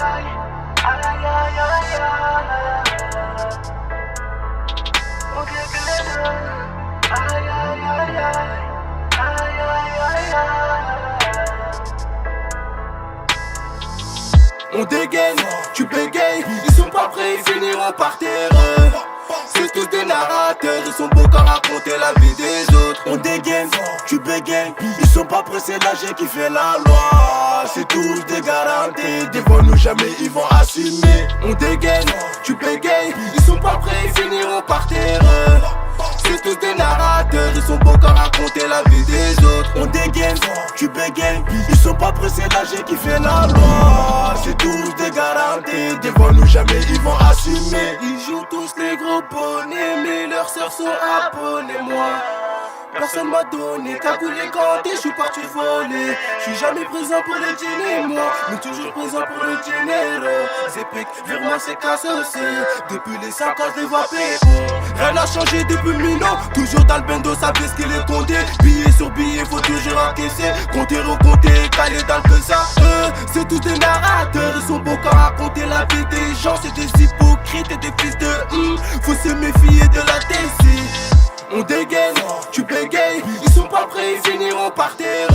On dégaine, tu bégayes, ils sont pas prêts, ils finiront par terre. C'est tous des narrateurs, ils sont beaux qu'à raconter la vie des autres. On dégaine, tu bégayes, ils sont pas pressés d'agir qui fait la loi. C'est tous des garantis, devant nous jamais ils vont assumer. On dégaine, tu bégayes, ils sont pas prêts, ils finiront par terre. C'est tous des narrateurs, ils sont beaux qu'à raconter la vie des autres. On dégaine, tu bégayes, ils sont pas pressés d'agir qui fait la loi. C'est tous des garantis, devant nous jamais ils vont assumer. Ils jouent tous les gros bonnets, mais leurs sœurs sont abonnées. Moi, personne m'a donné, cagoulé ganté, je suis parti voler. Je suis jamais présent pour les dîners, moi, mais toujours présent pour le dinero. C'est pique, virement c'est casse aussi. Depuis les 5 ans, je les vois péco. Rien n'a changé depuis Mino, toujours dans le bendo, ça fait ce qu'il est compté. Billet sur billet, faut toujours encaisser. Compter, recompter, caler dans le ça. C'est tous des narrateurs, ils sont beaux qu'à raconter la vie des gens. C'est des hypocrites et des fils de faut se méfier de la TC. On dégaine, tu bégayes, ils sont pas prêts, ils finiront par terre.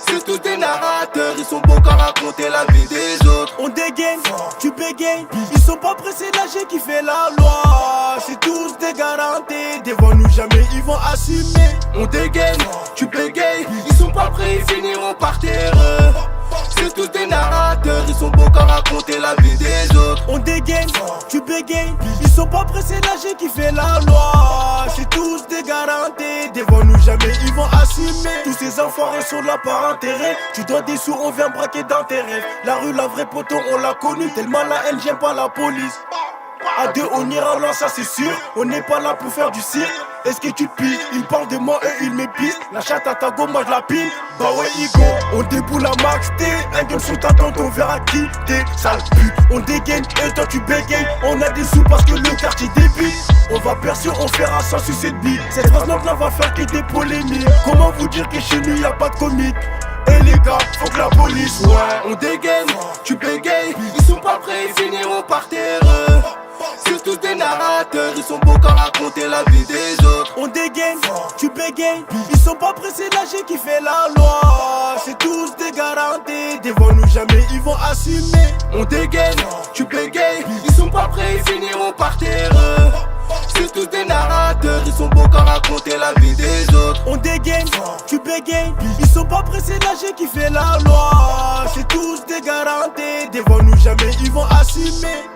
C'est tous des narrateurs, ils sont beaux qu'à raconter la vie des autres. On dégaine, tu bégayes, ils sont pas pressés d'agir qui fait la loi. C'est tous des garantis, devant nous jamais ils vont assumer. On dégaine, tu bégayes, ils sont pas prêts, ils finiront par terre. C'est tous des narrateurs, ils sont beaux qu'à raconter la vie des autres. On dégaine, tu bégayes, ils sont pas pressés d'agir qui fait la loi. C'est tous des garantis, devant nous jamais ils vont assumer. Tous ces enfoirés sont là par intérêt. Tu dois des sous, on vient braquer dans tes rêves. La rue, la vraie poteau, on l'a connue. Tellement la haine, j'aime pas la police. À deux on ira loin, ça c'est sûr. On n'est pas là pour faire du cirque. Est-ce que tu pilles? Ils parlent de moi et ils m'épisent. La chatte à ta go, moi je la pile. Bah ouais, Igo, on déboule à Max T. Un game sur ta tente, on verra qui t'es, sale pute. On dégaine et toi tu bégayes. On a des sous parce que le quartier débile. On va percer, on fera sans sucer de bille. Cette phrase là va faire que des polémiques. Comment vous dire que chez nous y'a pas de comique? Et les gars, faut que la police, ouais. On dégaine, tu bégayes. Ils sont pas prêts, ils finiront par terre. C'est tous des narrateurs, ils sont beaux qu'à raconter la vie des autres. On dégaine, tu bégayes, ils sont pas pressés d'agir qui fait la loi. C'est tous des garantis, devant nous jamais ils vont assumer. On dégaine, tu bégayes, ils sont pas prêts, ils finiront par terre. C'est tous des narrateurs, ils sont beaux qu'à raconter la vie des autres. On dégaine, tu bégayes, ils sont pas pressés d'agir qui fait la loi. C'est tous des garantis, devant nous jamais ils vont assumer.